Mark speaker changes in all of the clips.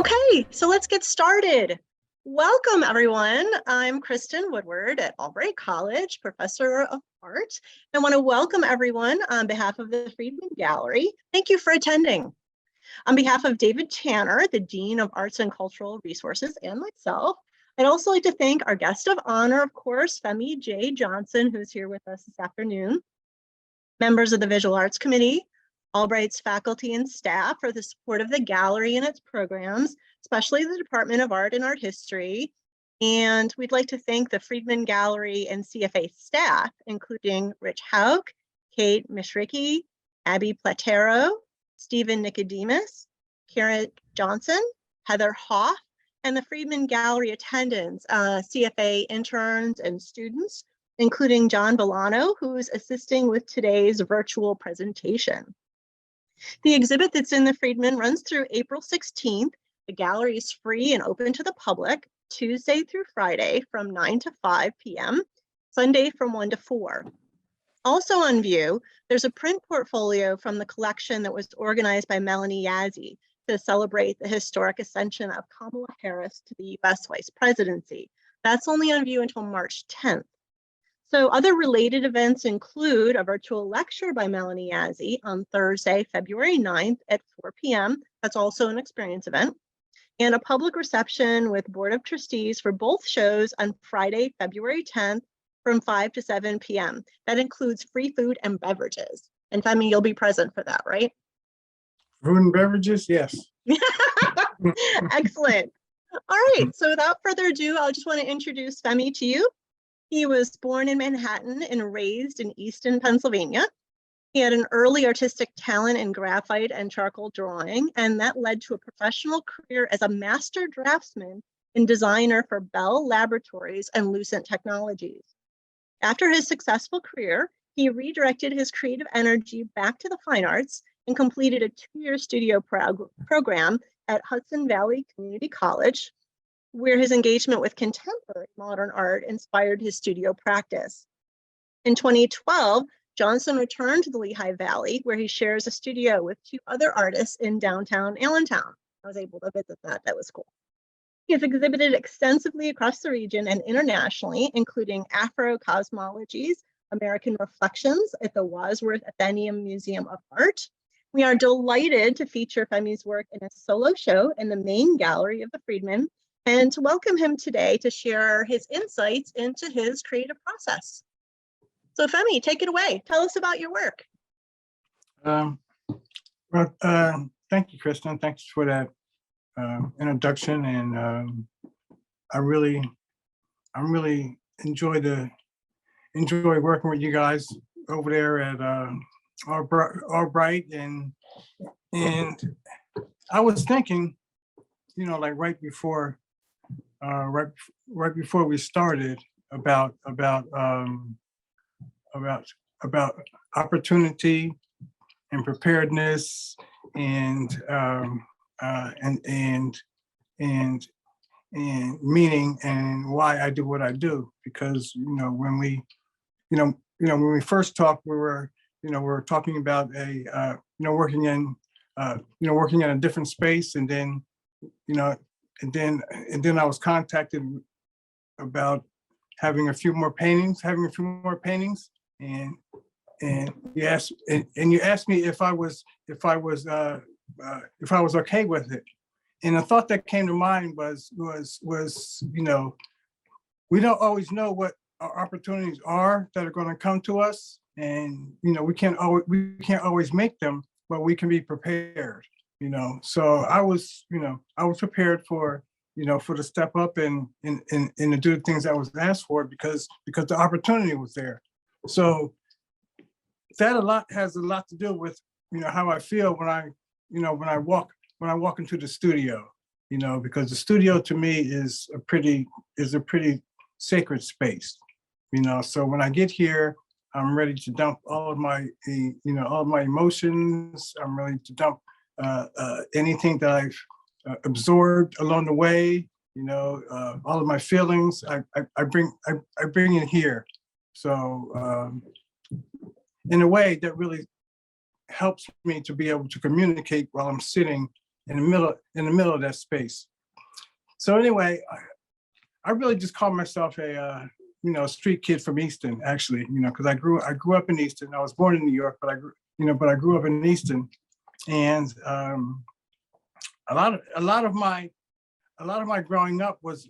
Speaker 1: Okay, so let's get started. Welcome, everyone. I'm Kristen Woodward at Albright College, Professor of Art. I want to welcome everyone on behalf of the Freedman Gallery. Thank you for attending. On behalf of David Tanner, the Dean of Arts and Cultural Resources, and myself, I'd also like to thank our guest of honor, of course, Femi J. Johnson, who's here with us this afternoon, members of the Visual Arts Committee, Albright's faculty and staff for the support of the gallery and its programs, especially the Department of Art and Art History. And we'd like to thank the Freedman Gallery and CFA staff, including Rich Hauk, Kate Mishricki, Abby Platero, Stephen Nicodemus, Karen Johnson, Heather Hoff, and the Freedman Gallery attendants, CFA interns and students, including John Bolano, who is assisting with today's virtual presentation. The exhibit that's in the Freedman runs through April 16th. The gallery is free and open to the public, Tuesday through Friday from 9 to 5 p.m., Sunday from 1 to 4. Also on view, there's a print portfolio from the collection that was organized by Melanie Yazzie to celebrate the historic ascension of Kamala Harris to the U.S. Vice Presidency. That's only on view until March 10th. So other related events include a virtual lecture by Melanie Yazzie on Thursday, February 9th at 4 p.m. That's also an experience event. And a public reception with Board of Trustees for both shows on Friday, February 10th from 5 to 7 p.m. That includes free food and beverages. And Femi, you'll be present for that, right?
Speaker 2: Food and beverages, yes.
Speaker 1: Excellent. All right, so without further ado, I just want to introduce Femi to you. He was born in Manhattan and raised in Easton, Pennsylvania. He had an early artistic talent in graphite and charcoal drawing, and that led to a professional career as a master draftsman and designer for Bell Laboratories and Lucent Technologies. After his successful career, he redirected his creative energy back to the fine arts and completed a 2-year studio program at Hudson Valley Community College, where his engagement with contemporary modern art inspired his studio practice. In 2012, Johnson returned to the Lehigh Valley, where he shares a studio with 2 other artists in downtown Allentown. I was able to visit that. That was cool. He has exhibited extensively across the region and internationally, including Afro-Cosmologies, American Reflections at the Wadsworth Atheneum Museum of Art. We are delighted to feature Femi's work in a solo show in the main gallery of the Freedman, and to welcome him today to share his insights into his creative process. So Femi, take it away. Tell us about your work.
Speaker 2: Thank you, Kristen. Thanks for that introduction. And I really enjoy working with you guys over there at Albright. And I was thinking, you know, like right before we started about opportunity and preparedness and meaning and why I do what I do. Because when we first talked, we were talking about working in a different space, and then and then I was contacted about having a few more paintings, and you asked me if I was okay with it. And the thought that came to mind was we don't always know what our opportunities are that are going to come to us, and we can't always make them, but we can be prepared. So I was prepared for to step up and to do the things that was asked for, because the opportunity was there. So that has a lot to do with how I feel when I walk into the studio, because the studio to me is a pretty sacred space. So when I get here, I'm ready to dump all of my emotions. I'm ready to dump anything that I've absorbed along the way, all of my feelings. I bring it here. So in a way that really helps me to be able to communicate while I'm sitting in the middle of that space. So anyway, I really just call myself a street kid from Easton, actually, because I grew up in Easton. I was born in New York, but I grew up in Easton, and a lot of my growing up was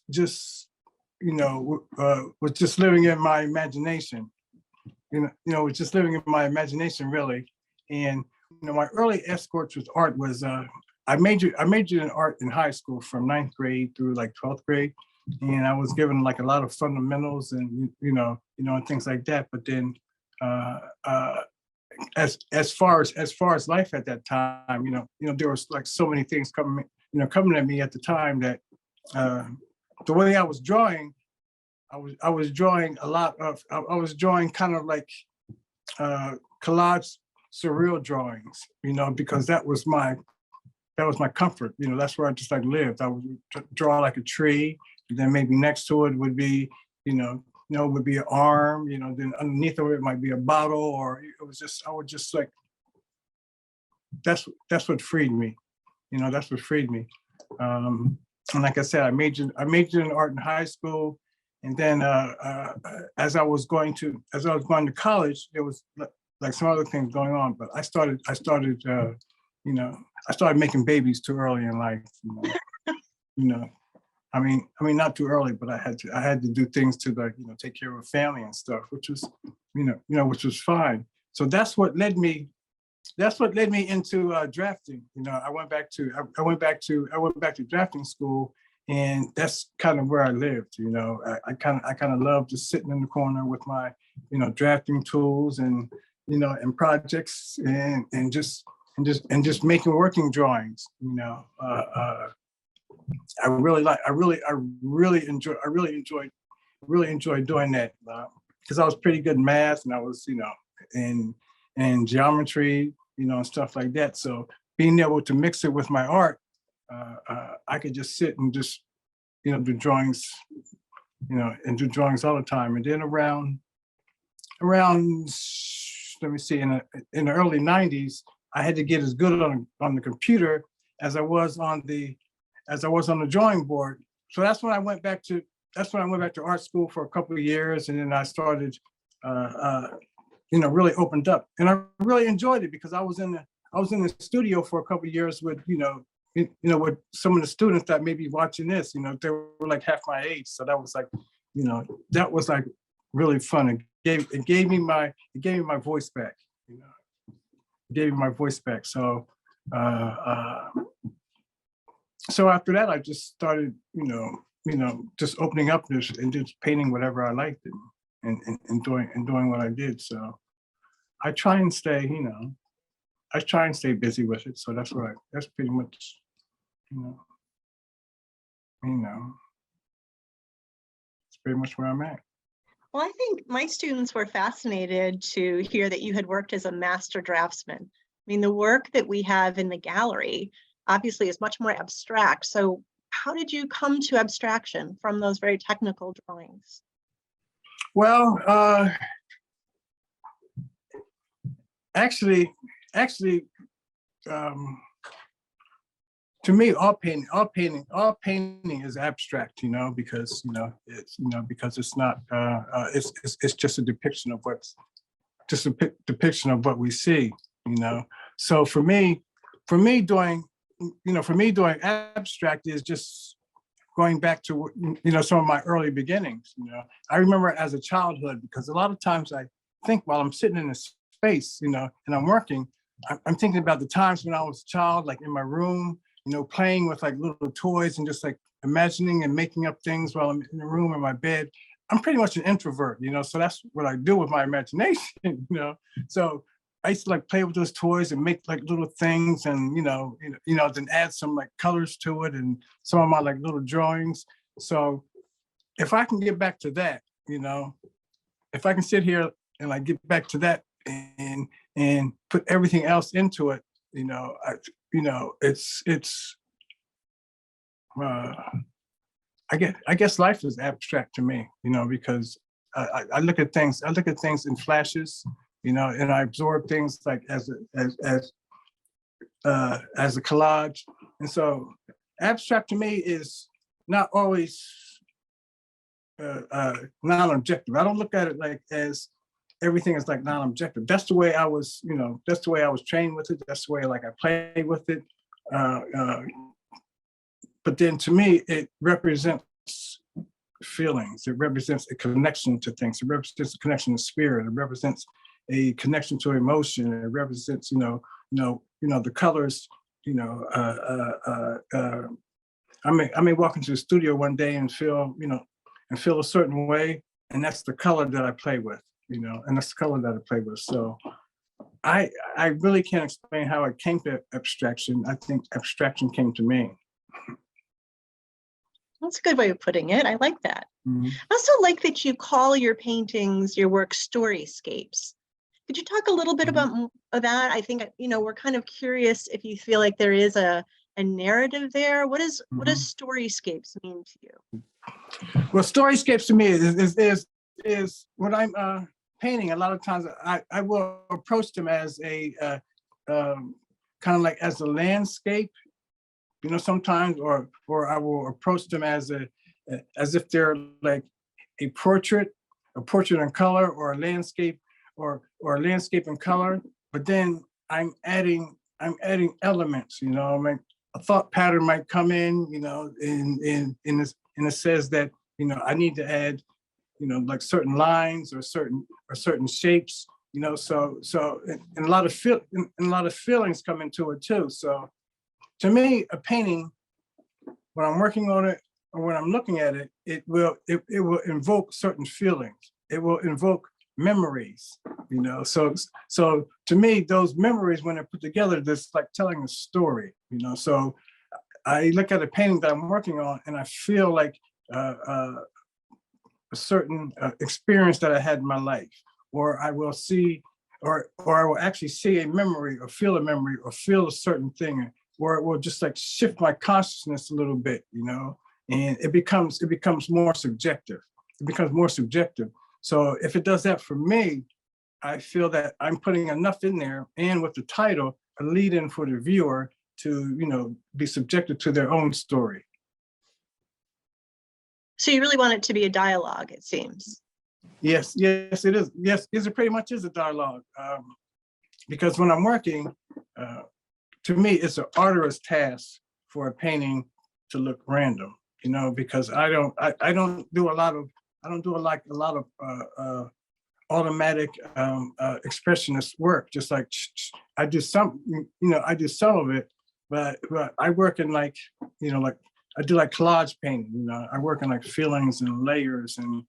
Speaker 2: just was just living in my imagination. Was just living in my imagination, really. And my early escorts with art was I majored in art in high school from 9th grade through like 12th grade, and I was given like a lot of fundamentals and and things like that. But then as far as life at that time, there was like so many things coming at me at the time that the way I was drawing, I was drawing a lot of I was drawing kind of like collage surreal drawings, because that was my comfort. That's where I just like lived. I would draw like a tree, and then maybe next to it would be, would be an arm, then underneath of it might be a bottle, or it was just, I would just like, that's what freed me. That's what freed me. And like I said, I majored in art in high school. And then as I was going to college, there was like some other things going on, but I started making babies too early in life. I mean, not too early, but I had to do things to like, take care of a family and stuff, which was, which was fine. So that's what led me into drafting. I went back to drafting school, and that's kind of where I lived. I kind of loved just sitting in the corner with my, drafting tools and, and projects and just making working drawings. I really enjoyed doing that because I was pretty good in math, and I was, in geometry, and stuff like that. So being able to mix it with my art, I could just sit and just, do drawings, and do drawings all the time. And then around, let me see, in the early 90s, I had to get as good on the computer as I was on the drawing board. So that's when I went back to art school for a couple of years, and then I started, really opened up, and I really enjoyed it because I was in the studio for a couple of years with, with some of the students that may be watching this. They were like half my age, so that was like, that was like really fun. It gave me my voice back. It gave me my voice back. So. So after that, I just started, just opening up this and just painting whatever I liked and doing what I did. So I try and stay, busy with it. So that's pretty much, it's pretty much where I'm at.
Speaker 1: Well, I think my students were fascinated to hear that you had worked as a master draftsman. I mean, the work that we have in the gallery obviously is much more abstract. So how did you come to abstraction from those very technical drawings?
Speaker 2: Well, actually, to me, all painting is abstract, because because it's not, it's just a depiction of what we see, So for me doing abstract is just going back to, some of my early beginnings. I remember as a childhood, because a lot of times I think while I'm sitting in a space, and I'm working, I'm thinking about the times when I was a child, like in my room, playing with like little toys and just like imagining and making up things while I'm in the room in my bed. I'm pretty much an introvert, so that's what I do with my imagination, So I used to like play with those toys and make like little things, and then add some like colors to it and some of my like little drawings. So if I can get back to that, if I can sit here and like get back to that and put everything else into it, I guess life is abstract to me, because I look at things in flashes. And I absorb things like as as a collage. And so abstract to me is not always non-objective. I don't look at it like as everything is like non-objective. That's the way I was, that's the way I was trained with it. That's the way like I play with it. But then to me, it represents feelings. It represents a connection to things. It represents a connection to spirit. It represents a connection to emotion. It represents, the colors. I may walk into the studio one day and feel, and feel a certain way, and that's the color that I play with, and that's the color that I play with. So I really can't explain how it came to abstraction. I think abstraction came to me.
Speaker 1: That's a good way of putting it. I like that.
Speaker 2: Mm-hmm.
Speaker 1: I also like that you call your paintings, your work, storyscapes. Could you talk a little bit about that? I think, we're kind of curious if you feel like there is a narrative there. What does storyscapes mean to you?
Speaker 2: Well, storyscapes to me is when I'm painting. A lot of times I will approach them as a kind of like as a landscape, sometimes, or I will approach them as if they're like a portrait in color, or a landscape, or a landscape in color. But then I'm adding elements, like a thought pattern might come in, and it says that, I need to add, like certain lines or certain shapes, so and a lot of feelings come into it too. So to me, a painting, when I'm working on it or when I'm looking at it, it will invoke certain feelings. It will invoke memories, So to me, those memories, when they're put together, that's like telling a story, So I look at a painting that I'm working on, and I feel like a certain experience that I had in my life, or I will see, or I will actually see a memory, or feel a certain thing, or it will just like shift my consciousness a little bit, and it becomes more subjective. It becomes more subjective. So if it does that for me, I feel that I'm putting enough in there, and with the title, a lead in for the viewer to, be subjected to their own story.
Speaker 1: So you really want it to be a dialogue, it seems.
Speaker 2: Yes, it is. Yes, it pretty much is a dialogue. Because when I'm working, to me, it's an arduous task for a painting to look random, because I don't do a lot of automatic expressionist work. Just like I do some of it, but I work in like I do like collage painting. I work in like feelings and layers, and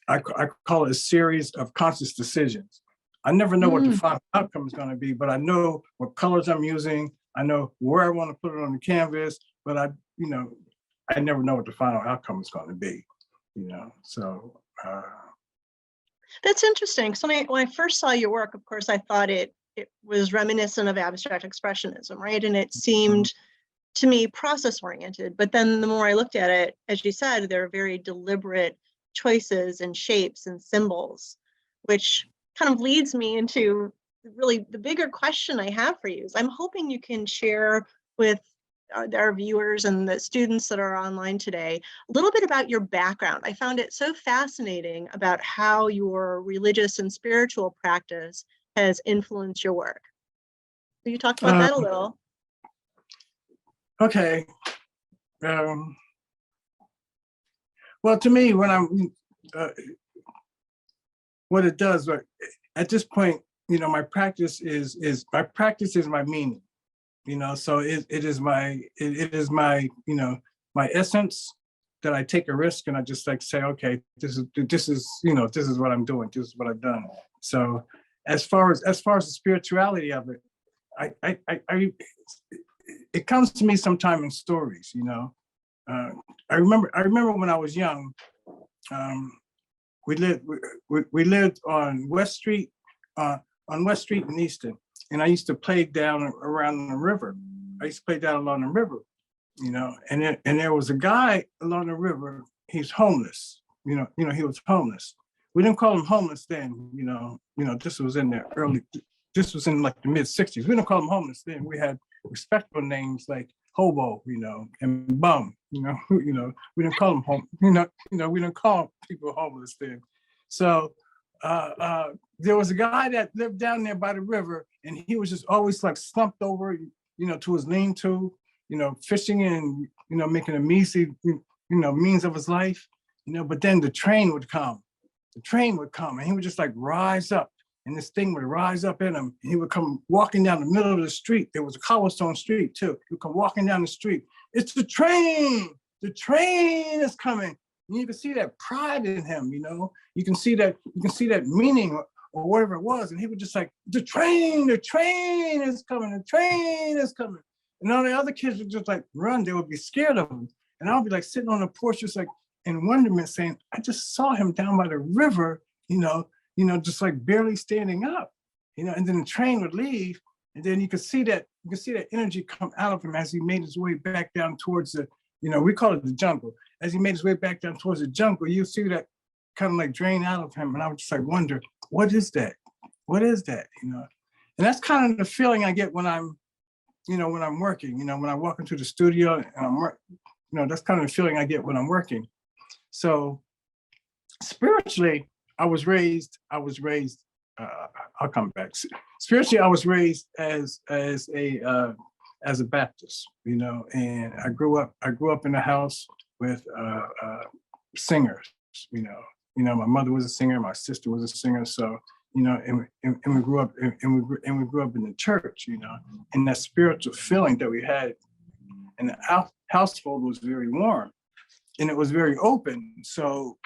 Speaker 2: I call it a series of conscious decisions. I never know what the final outcome is going to be, but I know what colors I'm using. I know where I want to put it on the canvas, but I never know what the final outcome is going to be. So.
Speaker 1: That's interesting. So when I first saw your work, of course, I thought it was reminiscent of abstract expressionism, right? And it seemed to me process oriented. But then the more I looked at it, as you said, there are very deliberate choices and shapes and symbols, which kind of leads me into really the bigger question I have for you. Is I'm hoping you can share with our viewers and the students that are online today a little bit about your background. I found it so fascinating about how your religious and spiritual practice has influenced your work. Will you talk about that a little?
Speaker 2: Okay. Well, to me, when I'm, what it does, at this point, my practice is my meaning. So it is my my essence, that I take a risk and I just like say, okay, this is what I'm doing. This is what I've done. So as far as the spirituality of it, it comes to me sometime in stories. I remember when I was young, we lived on West Street in Easton. And I used to play down around the river. I used to play down along the river, and there was a guy along the river. He's homeless, he was homeless. We didn't call him homeless then, this was in the this was in like the mid-60s. We don't call them homeless then. We had respectable names like hobo, and bum, we didn't call them home, we didn't call people homeless then. So there was a guy that lived down there by the river, and he was just always like slumped over, to his lean-to, fishing and, making a measly, means of his life, but then the train would come. And he would just like rise up, and this thing would rise up in him. And he would come walking down the middle of the street. There was a cobblestone street too. He would come walking down the street. It's the train. The train is coming. And you can see that pride in him. You can see that meaning or whatever it was. And he would just like, the train is coming. The train is coming. And all the other kids would just like run. They would be scared of him. And I'll be like sitting on the porch, just like in wonderment, saying, I just saw him down by the river, just like barely standing up, and then the train would leave, and then you could see that energy come out of him as he made his way back down towards the, we call it the jungle. As he made his way back down towards the jungle, you see that kind of like drain out of him, and I would just like wonder, what is that? What is that? And that's kind of the feeling I get when I'm, when I'm working. When I walk into the studio and I'm working, that's kind of the feeling I get when I'm working. So spiritually, I was raised, I'll come back. Spiritually, I was raised as a Baptist, and I grew up in a house with singers, my mother was a singer, my sister was a singer. So, and we grew up and we grew up in the church, and that spiritual feeling that we had in the household was very warm. And it was very open. So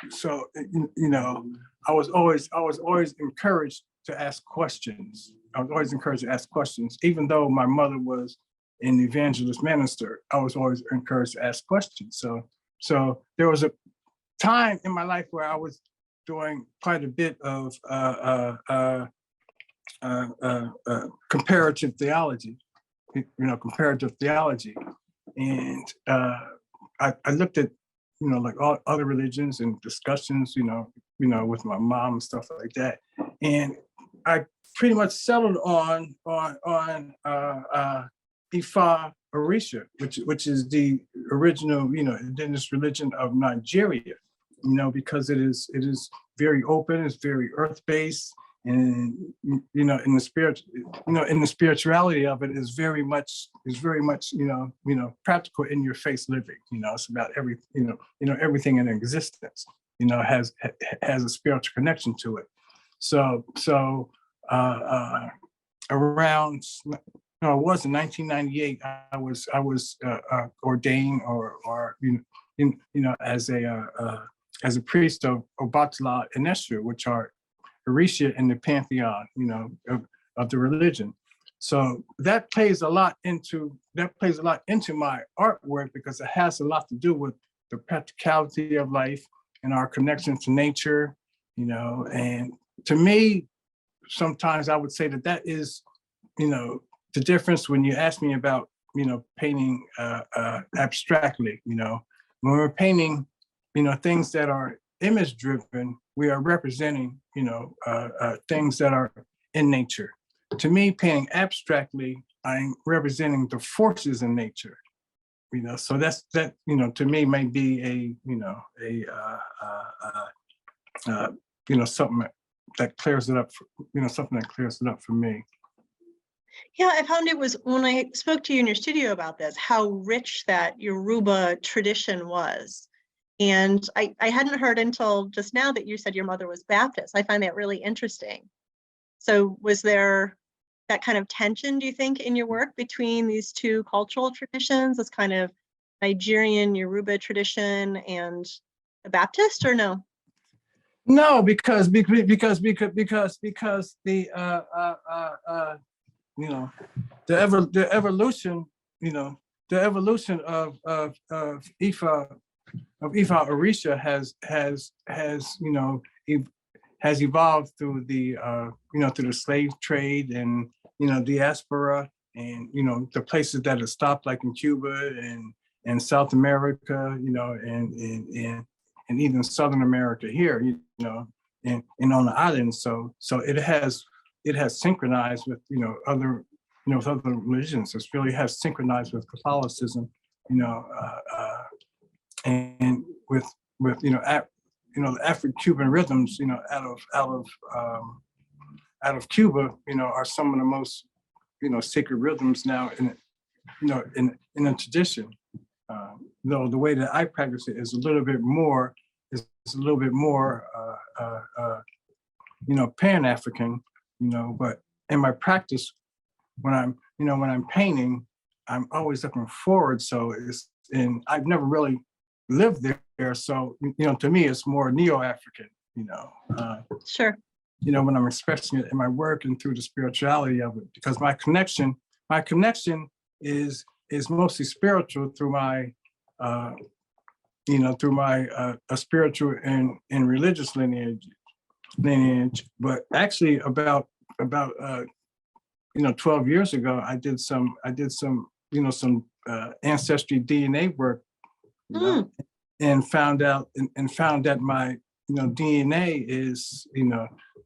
Speaker 2: I was always encouraged to ask questions. Even though my mother was an evangelist minister, I was always encouraged to ask questions. So there was a time in my life where I was doing quite a bit of comparative theology, and I looked at like all other religions and discussions, with my mom and stuff like that. And I pretty much settled on Ifa Orisha, which is the original, indigenous religion of Nigeria, because it is very open, it's very earth-based, and in the spirituality of it is very much practical, in your face living. It's about everything in existence has a spiritual connection to it. So around, it was in 1998, I was ordained or as a priest of Obatala and Eshu, which are Orisha in the pantheon, of the religion. So that plays a lot into my artwork, because it has a lot to do with the practicality of life and our connection to nature, and to me, sometimes I would say that is, the difference when you ask me about, painting abstractly, when we're painting, things that are image driven, we are representing, things that are in nature. To me, painting abstractly, I'm representing the forces in nature. So that to me may be something that clears it up. Something that clears it up for me.
Speaker 1: Yeah, I found it was, when I spoke to you in your studio about this, how rich that Yoruba tradition was. And I hadn't heard until just now that you said your mother was Baptist. I find that really interesting. So was there that kind of tension, do you think, in your work between these two cultural traditions, this kind of Nigerian Yoruba tradition and the Baptist, or no?
Speaker 2: No, because the the evolution, the evolution of Ifa Orisha has evolved through the through the slave trade and diaspora, and the places that have stopped, like in Cuba and South America, and even Southern America here, and on the island. So it has it has synchronized with, other, with other religions. It's really has synchronized with Catholicism, and with the Afro-Cuban rhythms, out of Cuba, are some of the most, sacred rhythms now in a tradition. Though the way that I practice it is a little bit more, Pan-African, but in my practice, when I'm painting, I'm always looking forward. So and I've never really lived there. So, to me, it's more neo-African,
Speaker 1: Sure.
Speaker 2: when I'm expressing it in my work and through the spirituality of it, because my connection is mostly spiritual through my, a spiritual and religious lineage. But actually about 12 years ago, I did some ancestry DNA work, and found out that my DNA is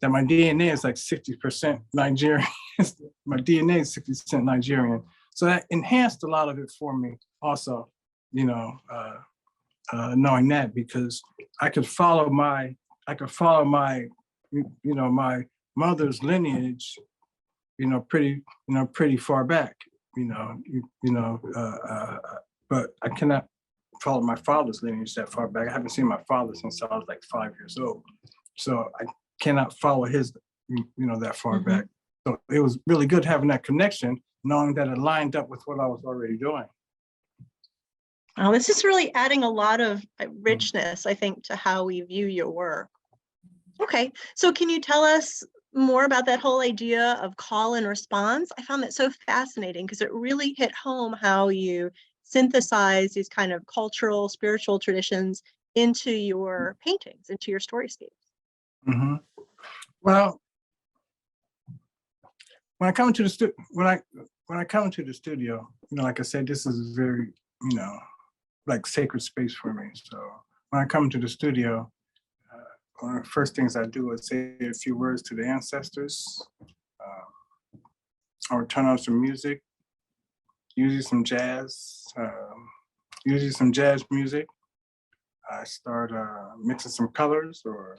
Speaker 2: that my DNA is like 60% Nigerian. My DNA is 60% Nigerian, so that enhanced a lot of it for me. Also, knowing that, because I could follow my my mother's lineage, pretty far back, but I cannot follow my father's lineage that far back. I haven't seen my father since I was like 5 years old. So I cannot follow his, that far back. So it was really good having that connection, knowing that it lined up with what I was already doing.
Speaker 1: Oh, this is really adding a lot of richness, I think, to how we view your work. Okay, so can you tell us more about that whole idea of call and response? I found that so fascinating because it really hit home how you synthesize these kind of cultural, spiritual traditions into your paintings, into your storyscapes.
Speaker 2: Mm-hmm. Well, when I come into the studio, like I said, this is very, like sacred space for me. So when I come into the studio, one of the first things I do is say a few words to the ancestors, or turn on some music, usually some jazz music. I start mixing some colors, or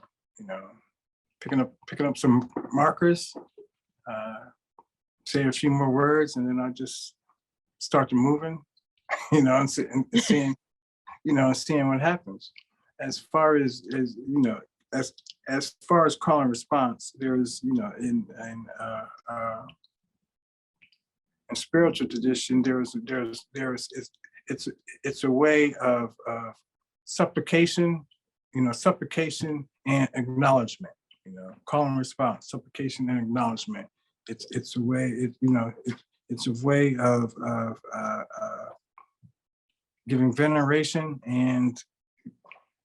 Speaker 2: picking up some markers, say a few more words, and then I just start to moving, and seeing what happens. As far as as far as call and response, there is, in spiritual tradition, it's a way of supplication, supplication and acknowledgement. Call and response, supplication and acknowledgement. It's a way. It's a way of giving veneration, and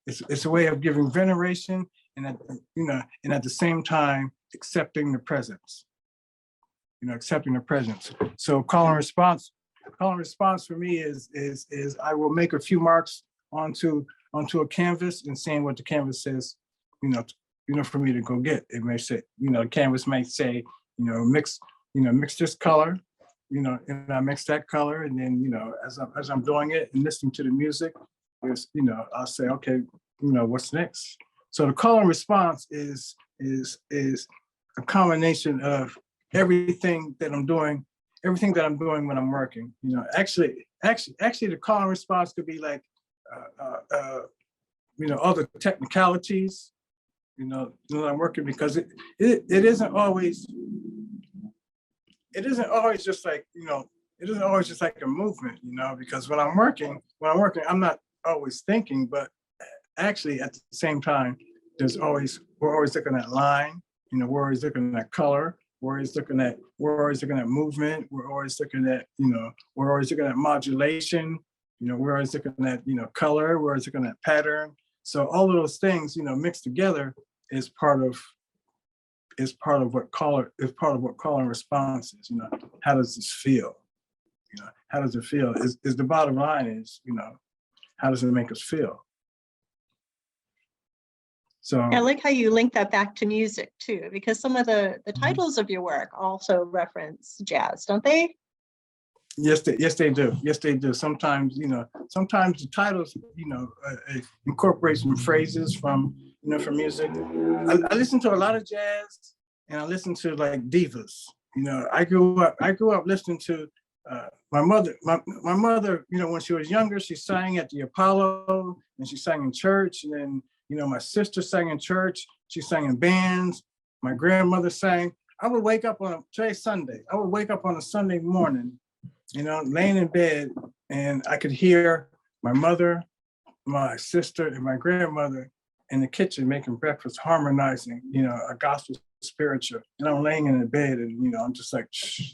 Speaker 2: it's a way of giving veneration, and at the same time accepting the presence. Accepting the presence. So call and response for me is I will make a few marks onto a canvas and seeing what the canvas says, for me to go get. It may say, the canvas may say, mix this color, and I mix that color, and then, as I'm doing it and listening to the music, there's, I'll say, okay, what's next? So the call and response is a combination of everything that I'm doing when I'm working. Actually, the call and response could be like, other technicalities, I'm working, because it isn't always just like, it isn't always just like a movement, because when I'm working, I'm not always thinking, but actually at the same time, we're always looking at line, we're always looking at color, we're always looking at movement, we're always looking at modulation, we're always looking at color, we're always looking at pattern. So all of those things, mixed together is part of what call and response is. How does this feel? How does it feel? Is the bottom line is, how does it make us feel? So
Speaker 1: I like how you link that back to music too, because some of the titles of your work also reference jazz, don't they?
Speaker 2: yes, they do. Yes, they do. Sometimes, sometimes the titles, incorporate some phrases from, from music. I listen to a lot of jazz, and I listen to like divas. I grew up listening to my mother. My mother, when she was younger, she sang at the Apollo, and she sang in church. And then, my sister sang in church. She sang in bands. My grandmother sang. I would wake up on today's Sunday. I would wake up on a Sunday morning, laying in bed, and I could hear my mother, my sister, and my grandmother in the kitchen making breakfast, harmonizing, a gospel spiritual. And I'm laying in the bed, and I'm just like,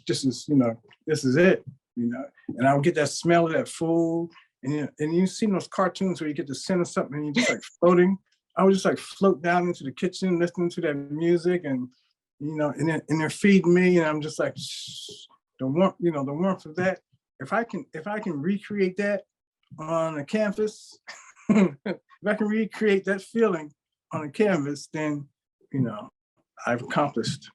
Speaker 2: this is it, And I would get that smell of that food, and you see those cartoons where you get the scent of something, and you're just like floating. I would just like float down into the kitchen, listening to that music, and and they're feeding me, and I'm just like, the warmth of that. If I can recreate that on a canvas, if I can recreate that feeling on a canvas, then I've accomplished.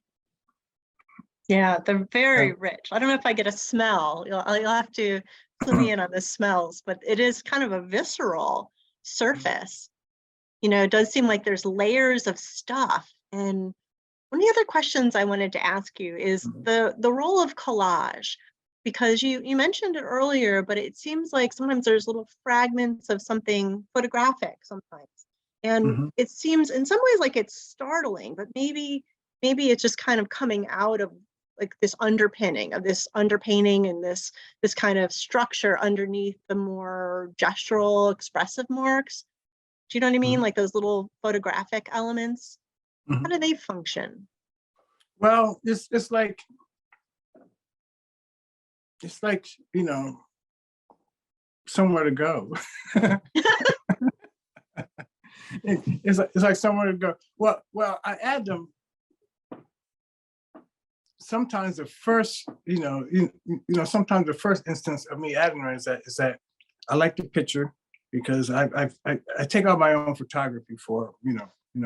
Speaker 1: Yeah, they're very rich. I don't know if I get a smell. You'll have to clue me in on the smells, but it is kind of a visceral surface. It does seem like there's layers of stuff. And one of the other questions I wanted to ask you is the role of collage, because you mentioned it earlier, but it seems like sometimes there's little fragments of something photographic sometimes. And it seems in some ways like it's startling, but maybe it's just kind of coming out of like this underpinning of this underpainting and this kind of structure underneath the more gestural expressive marks. Do you know what I mean? Like those little photographic elements. How do they function?
Speaker 2: Well, it's like somewhere to go. It's like somewhere to go. Well, I add them. Sometimes the first, sometimes the first instance of me adding them is that I like the picture, because I take out my own photography for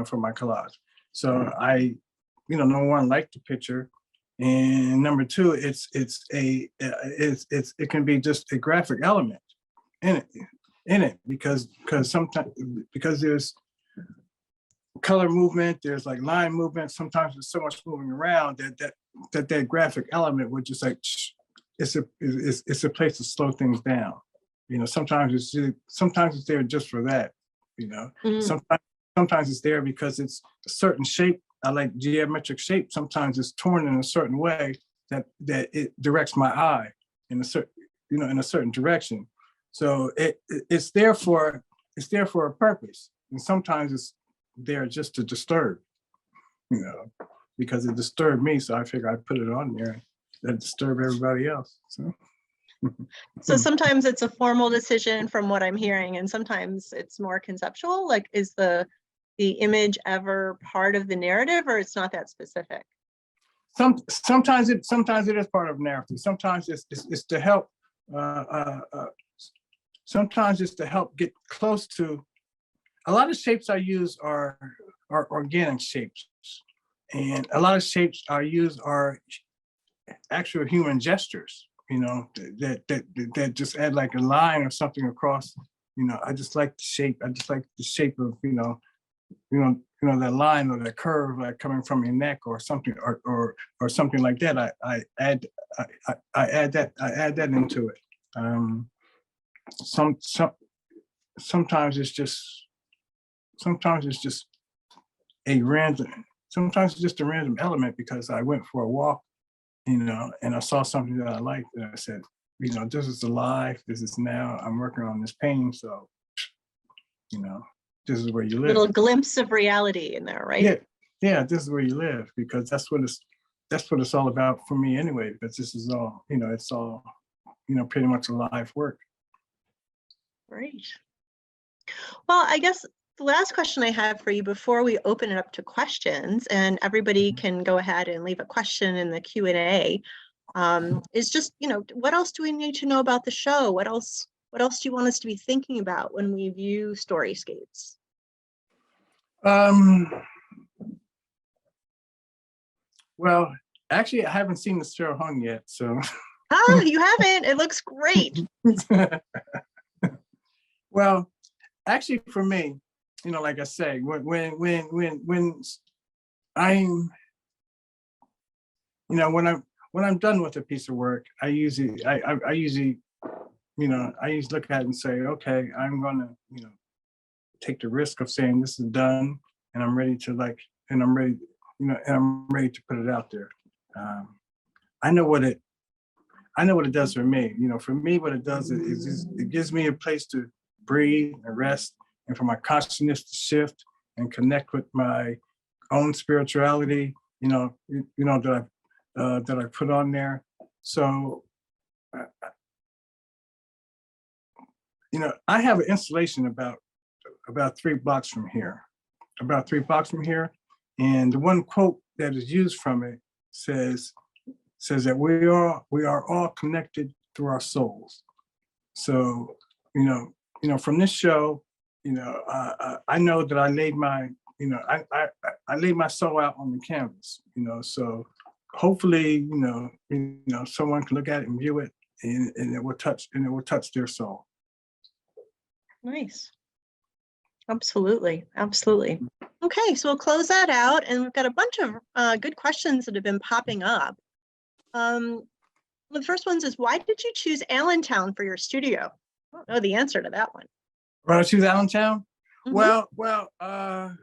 Speaker 2: for my collage. So I, number one, like the picture, and number two, it can be just a graphic element in it because there's color movement, there's like line movement. Sometimes there's so much moving around that graphic element would just like, it's a place to slow things down. Sometimes it's there just for that. Sometimes it's there because it's a certain shape. I like geometric shape. Sometimes it's torn in a certain way that it directs my eye in a certain direction. So it's there for a purpose, and sometimes it's there just to disturb, because it disturbed me. So I figure I put it on there that disturb everybody else.
Speaker 1: So sometimes it's a formal decision from what I'm hearing, and sometimes it's more conceptual. Like, is the image ever part of the narrative, or it's not that specific?
Speaker 2: Sometimes it is part of narrative. Sometimes it's to help. Sometimes it's to help get close to. A lot of shapes I use are organic shapes, and a lot of shapes I use are actual human gestures. That just add like a line or something across. I just like the shape. I just like the shape of that line or that curve, like coming from your neck or something, or something like that. I add that into it. Sometimes it's just a random. Sometimes it's just a random element because I went for a walk, and I saw something that I liked, and I said, this is alive. This is now. I'm working on this painting, so this is where you live.
Speaker 1: Little glimpse of reality in there, right?
Speaker 2: Yeah. This is where you live, because that's what it's all about for me anyway. Because this is all, it's all, pretty much a live work.
Speaker 1: Great. Well, I guess the last question I have for you before we open it up to questions, and everybody can go ahead and leave a question in the Q&A, is just, what else do we need to know about the show? What else do you want us to be thinking about when we view Storyscapes?
Speaker 2: Um, well, actually, I haven't seen the show hung yet, so.
Speaker 1: Oh, you haven't? It looks great.
Speaker 2: Well, actually, for me, like I say, when I'm, when I'm done with a piece of work, I usually look at it and say, okay, I'm gonna, take the risk of saying this is done, and I'm ready to and I'm ready, and I'm ready to put it out there. I know what it does for me. For me, what it does is it gives me a place to breathe and rest, and for my consciousness to shift and connect with my own spirituality. That I put on there. So, I have an installation about 3 blocks from here, and the one quote that is used from it says that we are all connected through our souls. So, from this show, I know that I laid my, I laid my soul out on the canvas. So hopefully, someone can look at it and view it, and it will touch their soul.
Speaker 1: Nice. Absolutely. Absolutely. Okay, so we'll close that out, and we've got a bunch of good questions that have been popping up. The first one is, why did you choose Allentown for your studio? I don't know the answer to that one.
Speaker 2: Why did I choose Allentown?
Speaker 1: Mhm.
Speaker 2: Well, I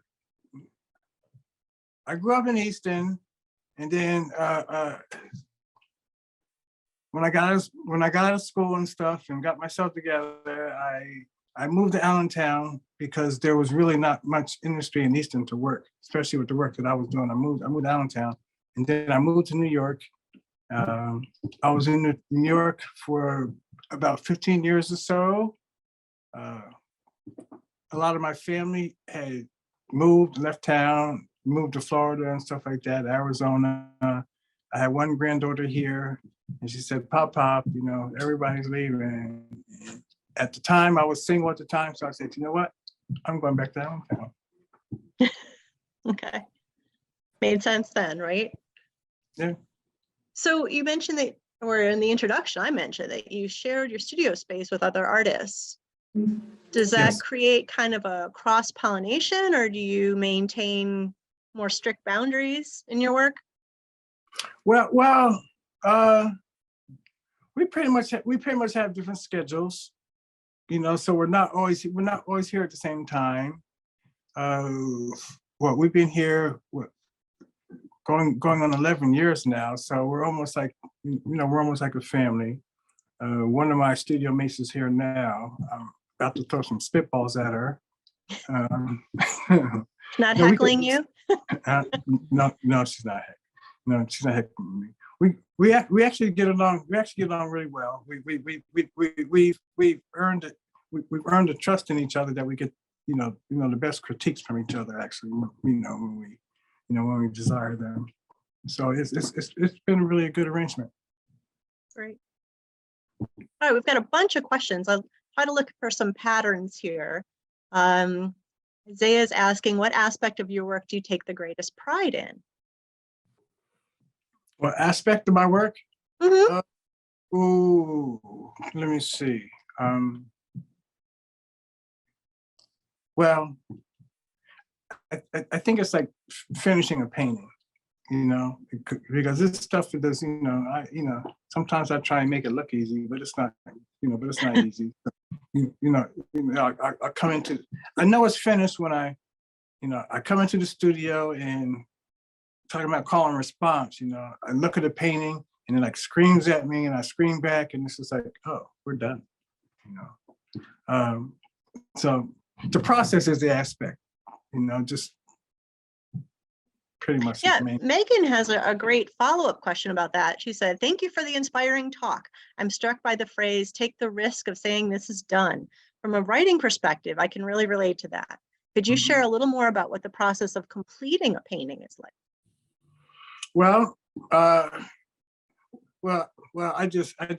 Speaker 2: grew up in Easton, and then when I got out of school and stuff and got myself together, I moved to Allentown because there was really not much industry in Easton to work, especially with the work that I was doing. I moved to Allentown, and then I moved to New York. I was in New York for about 15 years or so. A lot of my family had left town, moved to Florida and stuff like that, Arizona. I had one granddaughter here, and she said, Pop, everybody's leaving. At the time, I was single at the time, so I said, you know what? I'm going back to Allentown.
Speaker 1: Okay. Made sense then, right?
Speaker 2: Yeah.
Speaker 1: So you mentioned that, or in the introduction, I mentioned that you shared your studio space with other artists. Does that
Speaker 2: Yes.
Speaker 1: create kind of a cross-pollination, or do you maintain more strict boundaries in your work?
Speaker 2: Well, we pretty much have different schedules, so we're not always here at the same time. We've been here going on 11 years now, so we're almost like a family. One of my studio mates is here now. I'm about to throw some spitballs at her.
Speaker 1: Not heckling you?
Speaker 2: No, she's not. No, she's not heckling me. We actually get along. We actually get along really well. We've earned it. We've earned the trust in each other that we get the best critiques from each other. Actually, when we desire them. So it's been really a good arrangement.
Speaker 1: Great. All right, we've got a bunch of questions. I'll try to look for some patterns here. Isaiah's asking, what aspect of your work do you take the greatest pride in?
Speaker 2: What aspect of my work?
Speaker 1: Mm-hmm.
Speaker 2: Let me see. Well, I think it's like finishing a painting, because this stuff does, sometimes I try and make it look easy, but it's not, easy. I come into, I know it's finished when I come into the studio and talking about call and response, I look at the painting and it like screams at me and I scream back, and it's just like, oh, we're done, So the process is the aspect, just pretty much.
Speaker 1: Yeah, Megan has a great follow-up question about that. She said, thank you for the inspiring talk. I'm struck by the phrase, take the risk of saying this is done. From a writing perspective, I can really relate to that. Could you share a little more about what the process of completing a painting is like?
Speaker 2: Well, I just kind of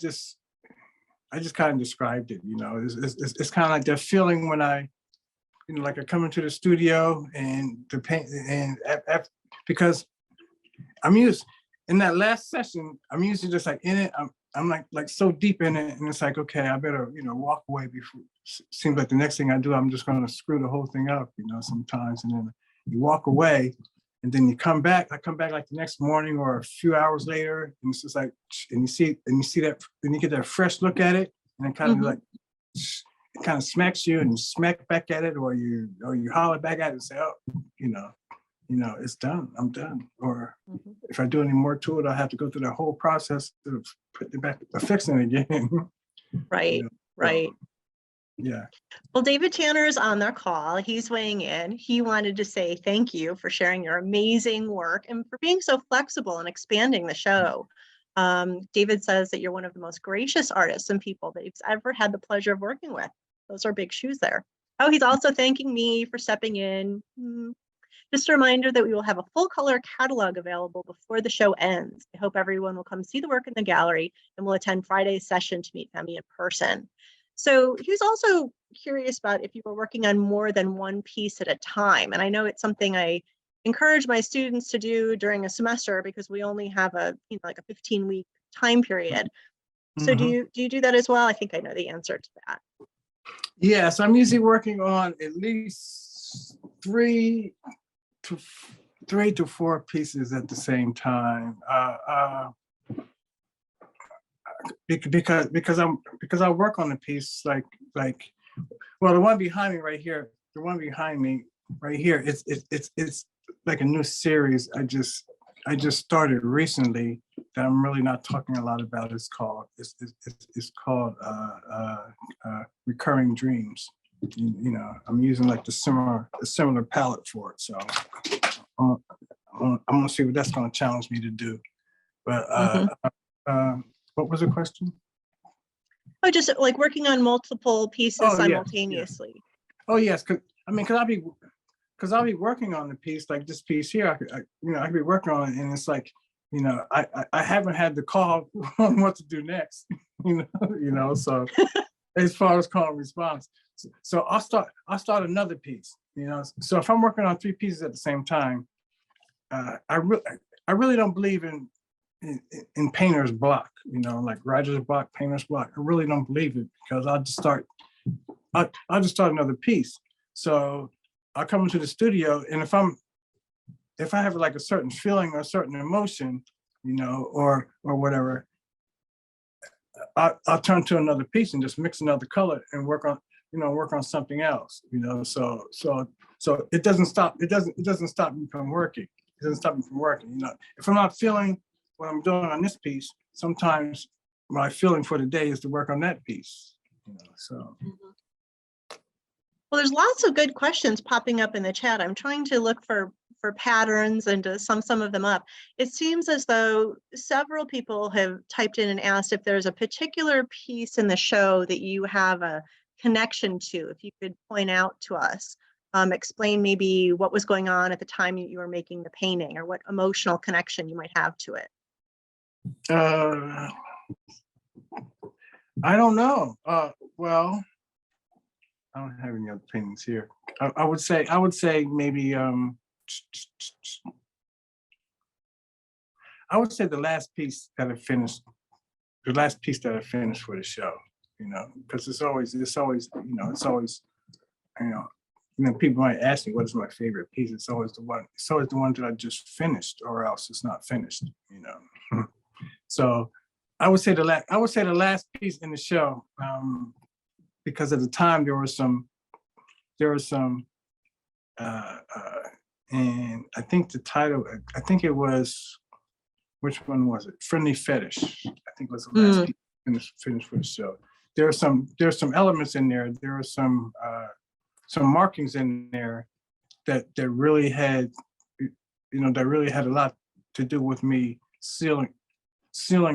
Speaker 2: described it. It's kind of like that feeling when I you know, like I come into the studio and the paint, and because I'm used in that last session, I'm usually just like in it. I'm like so deep in it, and it's like, okay, I better, you know, walk away before. Seems like the next thing I do, I'm just going to screw the whole thing up, you know, sometimes, and then you walk away, and then you come back. I come back like the next morning or a few hours later, and it's just like, and you see that, and you get that fresh look at it, and it kind of like, it kind of smacks you, and you smack back at it, or you holler back at it and say, oh, you know, it's done. I'm done. Or if I do any more to it, I'll have to go through the whole process of putting it back, fixing it again.
Speaker 1: Right,
Speaker 2: You know,
Speaker 1: right.
Speaker 2: So, yeah.
Speaker 1: Well, David Tanner is on their call. He's weighing in. He wanted to say thank you for sharing your amazing work and for being so flexible and expanding the show. David says that you're one of the most gracious artists and people that he's ever had the pleasure of working with. Those are big shoes there. Oh, he's also thanking me for stepping in. Just a reminder that we will have a full color catalog available before the show ends. I hope everyone will come see the work in the gallery and will attend Friday's session to meet Femi in person. So he was also curious about if you were working on more than one piece at a time. And I know it's something I encourage my students to do during a semester because we only have like a 15-week time period. So do you do that as well? I think I know the answer to that.
Speaker 2: Yes, I'm usually working on at least three to four pieces at the same time. Because I work on a piece like well, the one behind me right here, it's like a new series I just started recently that I'm really not talking a lot about. It's called Recurring Dreams. You know, I'm using like a similar palette for it, so I'm gonna see what that's gonna challenge me to do. But what was the question?
Speaker 1: Oh, just like working on multiple pieces simultaneously.
Speaker 2: Yes. Oh yes, because I'll be working on the piece like this piece here. I could be working on it, and it's like, you know, I haven't had the call on what to do next. you know. So as far as call and response, so I'll start another piece. You know, so if I'm working on three pieces at the same time, I really don't believe in painter's block, you know, like writer's block, painter's block. I really don't believe it because I'll just start another piece. So I'll come into the studio, and if I have like a certain feeling or a certain emotion, you know, or whatever, I'll turn to another piece and just mix another color and work on something else, you know. So it doesn't stop me from working. It doesn't stop me from working. You know, if I'm not feeling what I'm doing on this piece, sometimes my feeling for the day is to work on that piece. You know, so.
Speaker 1: Well, there's lots of good questions popping up in the chat. I'm trying to look for patterns and to sum some of them up. It seems as though several people have typed in and asked if there's a particular piece in the show that you have a connection to. If you could point out to us, explain maybe what was going on at the time you were making the painting, or what emotional connection you might have to it.
Speaker 2: I don't know. Well, I don't have any other paintings here. I would say maybe I would say the last piece that I finished for the show, you know, because it's always people might ask me what is my favorite piece. It's always the one that I just finished, or else it's not finished, you know. So I would say the last piece in the show, because at the time there was some, and I think the title, I think it was, which one was it? Friendly Fetish. I think was the last piece finished for the show. There's some elements in there. There are some markings in there that really had, a lot to do with me sealing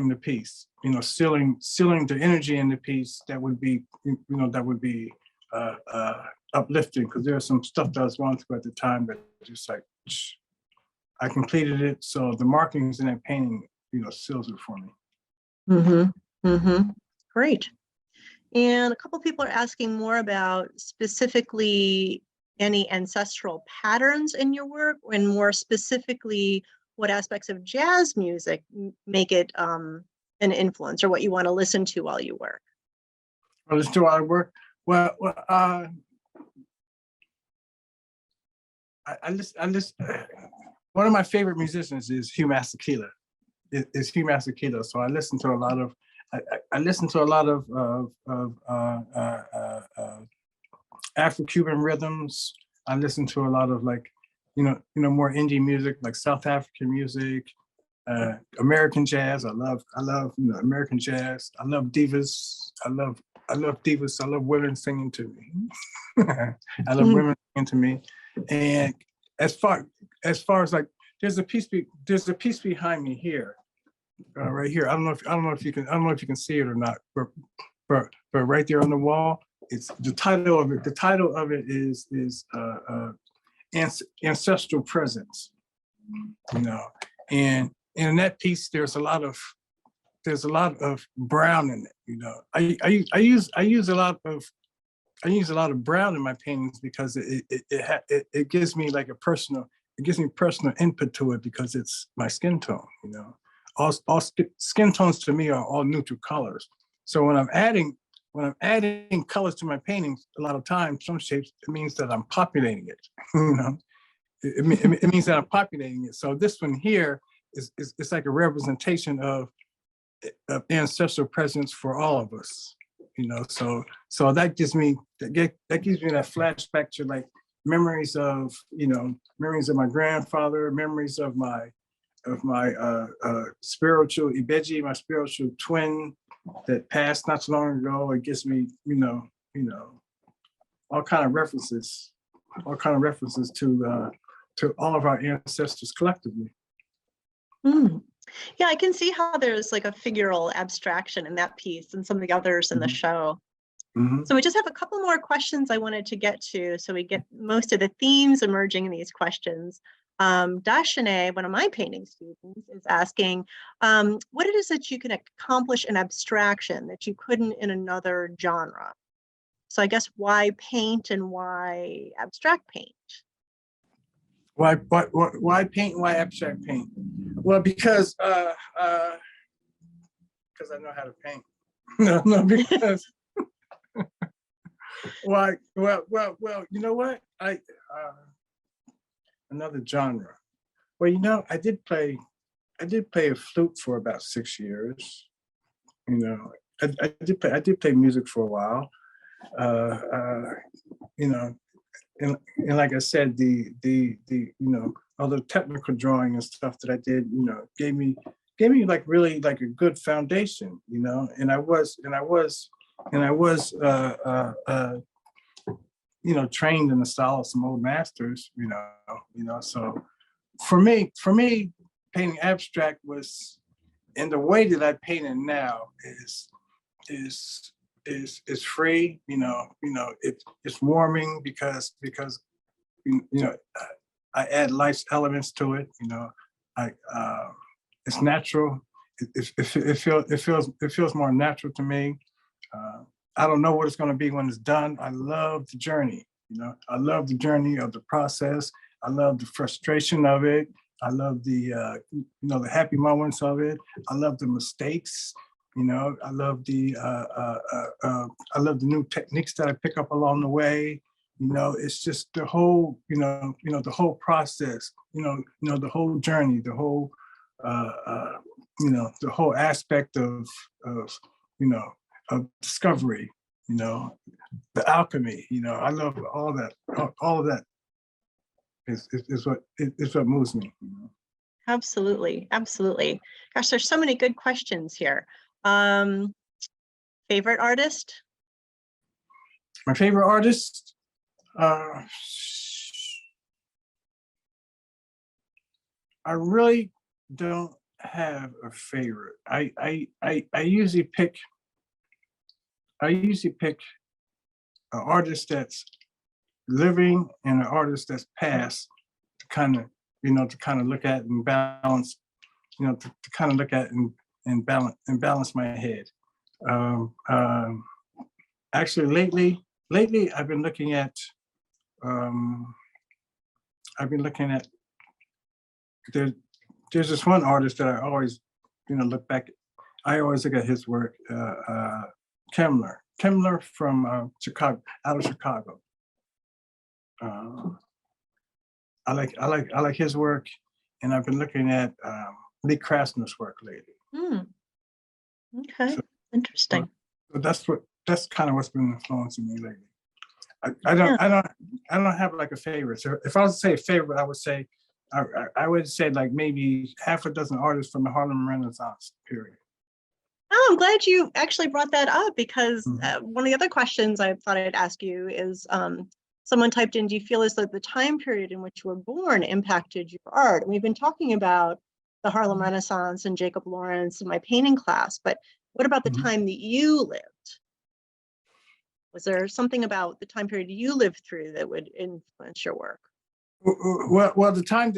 Speaker 2: the piece, you know, sealing the energy in the piece that would be uplifting, because there was some stuff that I was going through at the time that just like, I completed it. So the markings in that painting, you know, seals it for me.
Speaker 1: Great. And a couple people are asking more about specifically any ancestral patterns in your work, and more specifically, what aspects of jazz music make it an influence, or what you want to listen to while you work?
Speaker 2: Well, listen to while I work. Well, I listen. One of my favorite musicians is Hugh Masekela. Is Hugh Masekela. So I listen to a lot of. I listen to a lot of Afro-Cuban rhythms. I listen to a lot of like, more indie music, like South African music, American jazz. I love American jazz. I love divas. I love divas. I love women singing to me. I love women singing to me. And as far as like, there's a piece behind me here, right here. I don't know if you can see it or not, but right there on the wall, it's the title of it. The title of it is Ancestral Presence. And in that piece, there's a lot of brown in it. I use a lot of brown in my paintings because it gives me like personal input to it because it's my skin tone. All skin tones to me are all neutral colors. So when I'm adding colors to my paintings, a lot of times, some shapes, it means that I'm populating it. It means that I'm populating it. So this one here is like a representation of ancestral presence for all of us. So that gives me that flashback to like memories of my grandfather, memories of my spiritual Ibeji, my spiritual twin that passed not so long ago. It gives me all kind of references to all of our ancestors collectively.
Speaker 1: Yeah, I can see how there's like a figural abstraction in that piece and some of the others in the show. So we just have a couple more questions I wanted to get to, so we get most of the themes emerging in these questions. Dashane, one of my painting students, is asking what it is that you can accomplish in abstraction that you couldn't in another genre. So I guess why paint and why abstract paint?
Speaker 2: Why paint? Why abstract paint? Well, because I know how to paint. No, because why? Well, you know what? Another genre. Well, I did play a flute for about 6 years. I did play music for a while. And like I said, the all the technical drawing and stuff that I did, gave me like really like a good foundation, and I was trained in the style of some old masters, so for me painting abstract was, and the way that I paint it now is free, it's warming because I add life elements to it, it's natural. It feels more natural to me. I don't know what it's going to be when it's done. I love the journey. I love the journey of the process. I love the frustration of it. I love the the happy moments of it. I love the mistakes. I love the new techniques that I pick up along the way. It's just the whole the whole process. The whole journey, the whole the whole aspect of discovery. The alchemy. I love all that. All of that is what moves me.
Speaker 1: Absolutely. Gosh, there's so many good questions here. Favorite artist?
Speaker 2: My favorite artist? I really don't have a favorite. I usually pick an artist that's living and an artist that's past to kind of look at and balance, to kind of look at and balance my head. Actually, lately I've been looking at I've been looking at, there's this one artist that I always, look back. I always look at his work, Kemmler from Chicago, out of Chicago. I like his work, and I've been looking at Lee Krasner's work lately.
Speaker 1: Okay, interesting.
Speaker 2: So that's kind of what's been influencing me lately. I don't have like a favorite. So if I was to say a favorite, I would say like maybe half a dozen artists from the Harlem Renaissance period.
Speaker 1: Oh, I'm glad you actually brought that up, because one of the other questions I thought I'd ask you is, someone typed in, do you feel as though the time period in which you were born impacted your art? And we've been talking about the Harlem Renaissance and Jacob Lawrence in my painting class, but what about the time that you lived? Was there something about the time period you lived through that would influence your work?
Speaker 2: Well, the time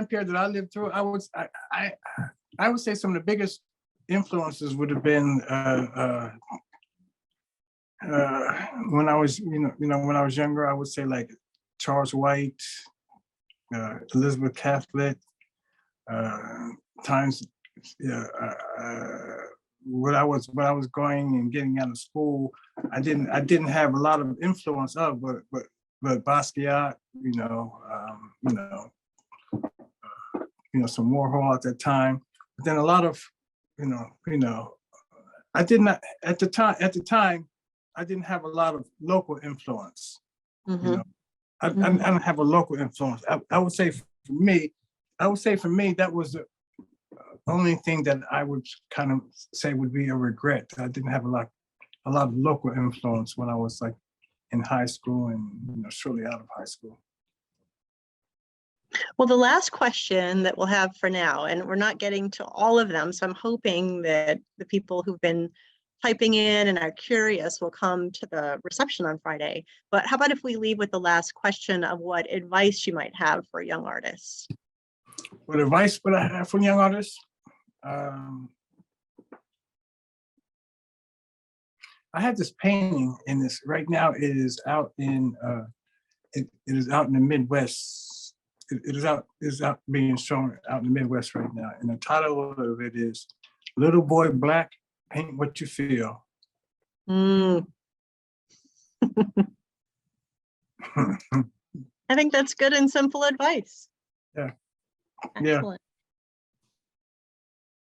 Speaker 2: period that I lived through, I would say some of the biggest influences would have been when I was, when I was younger. I would say like Charles White, Elizabeth Catholic, times, when I was going and getting out of school, I didn't have a lot of influence of, but Basquiat, some Warhol at that time. But then a lot of, I did not at the time. I didn't have a lot of local influence. I don't have a local influence. I would say for me, that was the only thing that I would kind of say would be a regret. I didn't have a lot of local influence when I was like in high school and shortly out of high school.
Speaker 1: Well, the last question that we'll have for now, and we're not getting to all of them, so I'm hoping that the people who've been typing in and are curious will come to the reception on Friday. But how about if we leave with the last question of what advice you might have for young artists?
Speaker 2: What advice would I have for young artists? I have this painting in this right now. It is out in it is out in the Midwest. It is out being shown out in the Midwest right now. And the title of it is "Little Boy Black, Paint What You Feel."
Speaker 1: I think that's good and simple advice.
Speaker 2: Yeah.
Speaker 1: Excellent.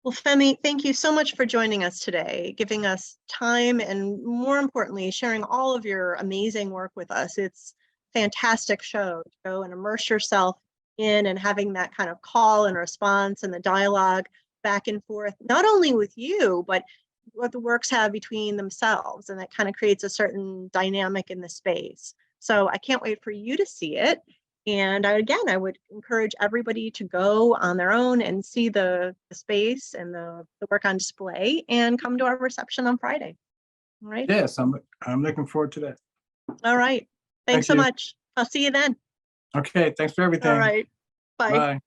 Speaker 1: Well, Femi, thank you so much for joining us today, giving us time, and more importantly, sharing all of your amazing work with us. It's a fantastic show to go and immerse yourself in, and having that kind of call and response and the dialogue back and forth, not only with you, but what the works have between themselves. And that kind of creates a certain dynamic in the space. So I can't wait for you to see it. And I would encourage everybody to go on their own and see the space and the work on display, and come to our reception on Friday. All right.
Speaker 2: Yes, I'm looking forward to that.
Speaker 1: All right. Thanks so much. I'll see you then.
Speaker 2: Okay, thanks for everything.
Speaker 1: All right. Bye.
Speaker 2: Bye.